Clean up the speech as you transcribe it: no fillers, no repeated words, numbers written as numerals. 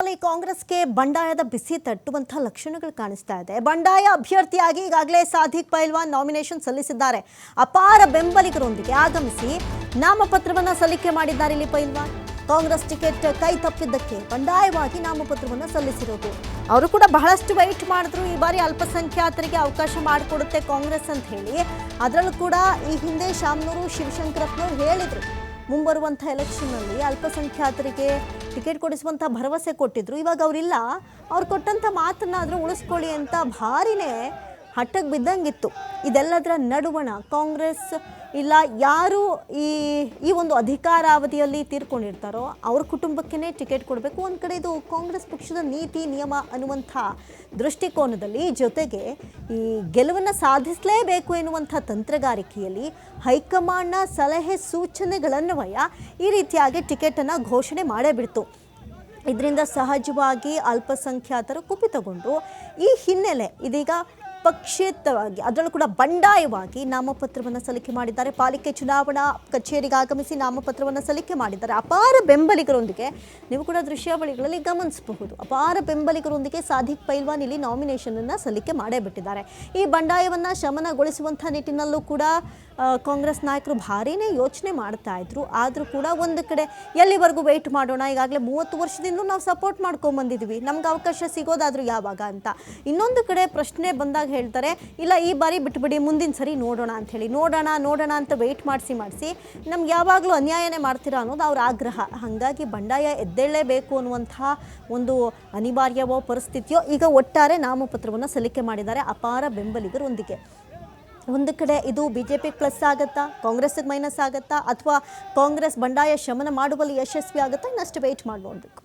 ಕಾಂಗ್ರೆಸ್ಗೆ ಬಂಡಾಯದ ಬಿಸಿ ತಟ್ಟುವಂತಹ ಲಕ್ಷಣಗಳು ಕಾಣಿಸ್ತಾ ಇದೆ. ಬಂಡಾಯ ಅಭ್ಯರ್ಥಿಯಾಗಿ ಈಗಾಗಲೇ ಸಾದಿಕ್ ಪೈಲ್ವಾನ್ ನಾಮಿನೇಷನ್ ಸಲ್ಲಿಸಿದ್ದಾರೆ. ಅಪಾರ ಬೆಂಬಲಿಗರೊಂದಿಗೆ ಆಗಮಿಸಿ ನಾಮಪತ್ರವನ್ನು ಸಲ್ಲಿಕೆ ಮಾಡಿದ್ದಾರೆ. ಇಲ್ಲಿ ಪೈಲ್ವಾನ್ ಕಾಂಗ್ರೆಸ್ ಟಿಕೆಟ್ ಕೈ ತಪ್ಪಿದ್ದಕ್ಕೆ ಬಂಡಾಯವಾಗಿ ನಾಮಪತ್ರವನ್ನು ಸಲ್ಲಿಸಿರೋದು. ಅವರು ಕೂಡ ಬಹಳಷ್ಟು ವೆಯ್ಟ್ ಮಾಡಿದ್ರು. ಈ ಬಾರಿ ಅಲ್ಪಸಂಖ್ಯಾತರಿಗೆ ಅವಕಾಶ ಮಾಡಿಕೊಡುತ್ತೆ ಕಾಂಗ್ರೆಸ್ ಅಂತ ಹೇಳಿ. ಅದರಲ್ಲೂ ಕೂಡ ಈ ಹಿಂದೆ ಶಾಮನೂರು ಶಿವಶಂಕರಪ್ಪನವರು ಹೇಳಿದರು, ಮುಂಬರುವಂಥ ಎಲೆಕ್ಷನ್ನಲ್ಲಿ ಅಲ್ಪಸಂಖ್ಯಾತರಿಗೆ ಟಿಕೆಟ್ ಕೊಡಿಸುವಂಥ ಭರವಸೆ ಕೊಟ್ಟಿದ್ರು. ಇವಾಗ ಅವರಿಲ್ಲ, ಅವ್ರು ಕೊಟ್ಟಂಥ ಮಾತನ್ನಾದರೂ ಉಳಿಸ್ಕೊಳ್ಳಿ ಅಂತ ಭಾರಿನೇ ಹಟ್ಟಕ್ಕೆ ಬಿದ್ದಂಗಿತ್ತು. ಇದೆಲ್ಲದರ ನಡುವಣ ಕಾಂಗ್ರೆಸ್ ಇಲ್ಲ ಯಾರು ಈ ಒಂದು ಅಧಿಕಾರಾವಧಿಯಲ್ಲಿ ತೀರ್ಕೊಂಡಿರ್ತಾರೋ ಅವ್ರ ಕುಟುಂಬಕ್ಕೇ ಟಿಕೆಟ್ ಕೊಡಬೇಕು. ಒಂದು ಕಡೆ ಇದು ಕಾಂಗ್ರೆಸ್ ಪಕ್ಷದ ನೀತಿ ನಿಯಮ ಅನ್ನುವಂಥ ದೃಷ್ಟಿಕೋನದಲ್ಲಿ, ಜೊತೆಗೆ ಈ ಗೆಲುವನ್ನು ಸಾಧಿಸಲೇಬೇಕು ಎನ್ನುವಂಥ ತಂತ್ರಗಾರಿಕೆಯಲ್ಲಿ ಹೈಕಮಾಂಡ್ನ ಸಲಹೆ ಸೂಚನೆಗಳನ್ವಯ ಈ ರೀತಿಯಾಗಿ ಟಿಕೆಟನ್ನು ಘೋಷಣೆ ಮಾಡೇ ಬಿಡ್ತು. ಇದರಿಂದ ಸಹಜವಾಗಿ ಅಲ್ಪಸಂಖ್ಯಾತರು ಕುಪಿತಗೊಂಡು ಈ ಹಿನ್ನೆಲೆ ಇದೀಗ ಪಕ್ಷೇತರವಾಗಿ ಅದರಲ್ಲೂ ಕೂಡ ಬಂಡಾಯವಾಗಿ ನಾಮಪತ್ರವನ್ನು ಸಲ್ಲಿಕೆ ಮಾಡಿದ್ದಾರೆ. ಪಾಲಿಕೆ ಚುನಾವಣಾ ಕಚೇರಿಗೆ ಆಗಮಿಸಿ ನಾಮಪತ್ರವನ್ನು ಸಲ್ಲಿಕೆ ಮಾಡಿದ್ದಾರೆ. ಅಪಾರ ಬೆಂಬಲಿಗರೊಂದಿಗೆ ನೀವು ಕೂಡ ದೃಶ್ಯಾವಳಿಗಳಲ್ಲಿ ಗಮನಿಸಬಹುದು. ಅಪಾರ ಬೆಂಬಲಿಗರೊಂದಿಗೆ ಸಾದಿಕ್ ಪೈಲ್ವಾನ್ ಇಲ್ಲಿ ನಾಮಿನೇಷನನ್ನು ಸಲ್ಲಿಕೆ ಮಾಡೇ ಬಿಟ್ಟಿದ್ದಾರೆ. ಈ ಬಂಡಾಯವನ್ನು ಶಮನಗೊಳಿಸುವಂಥ ನಿಟ್ಟಿನಲ್ಲೂ ಕೂಡ ಕಾಂಗ್ರೆಸ್ ನಾಯಕರು ಭಾರಿನೇ ಯೋಚನೆ ಮಾಡ್ತಾ ಇದ್ರು. ಆದರೂ ಕೂಡ ಒಂದು ಕಡೆ ಎಲ್ಲಿವರೆಗೂ ವೆಯ್ಟ್ ಮಾಡೋಣ, ಈಗಾಗಲೇ 30 ವರ್ಷದಿಂದ ನಾವು ಸಪೋರ್ಟ್ ಮಾಡ್ಕೊಂಡ್ಬಂದಿದ್ವಿ, ನಮ್ಗೆ ಅವಕಾಶ ಸಿಗೋದಾದರೂ ಯಾವಾಗ ಅಂತ. ಇನ್ನೊಂದು ಕಡೆ ಪ್ರಶ್ನೆ ಬಂದಾಗ ಹೇಳ್ತಾರೆ, ಇಲ್ಲ ಈ ಬಾರಿ ಬಿಟ್ಬಿಡಿ, ಮುಂದಿನ ಸರಿ ನೋಡೋಣ ಅಂಥೇಳಿ. ನೋಡೋಣ ಅಂತ ವೆಯ್ಟ್ ಮಾಡಿಸಿ ನಮ್ಗೆ ಯಾವಾಗಲೂ ಅನ್ಯಾಯನೇ ಮಾಡ್ತೀರಾ ಅನ್ನೋದು ಅವ್ರ ಆಗ್ರಹ. ಹಾಗಾಗಿ ಬಂಡಾಯ ಎದ್ದೇಳಲೇಬೇಕು ಅನ್ನುವಂಥ ಒಂದು ಅನಿವಾರ್ಯವೋ ಪರಿಸ್ಥಿತಿಯೋ ಈಗ ಒಟ್ಟಾರೆ ನಾಮಪತ್ರವನ್ನು ಸಲ್ಲಿಕೆ ಮಾಡಿದ್ದಾರೆ ಅಪಾರ ಬೆಂಬಲಿಗರೊಂದಿಗೆ. ಒಂದು ಕಡೆ ಇದು ಬಿಜೆಪಿ ಪ್ಲಸ್ ಆಗುತ್ತಾ, ಕಾಂಗ್ರೆಸ್ಗೆ ಮೈನಸ್ ಆಗುತ್ತಾ, ಅಥವಾ ಕಾಂಗ್ರೆಸ್ ಬಂಡಾಯ ಶಮನ ಮಾಡುವಲ್ಲಿ ಯಶಸ್ವಿ ಆಗುತ್ತಾ, ಇನ್ನಷ್ಟು ವೆಯ್ಟ್ ಮಾಡಿ ನೋಡಬೇಕು.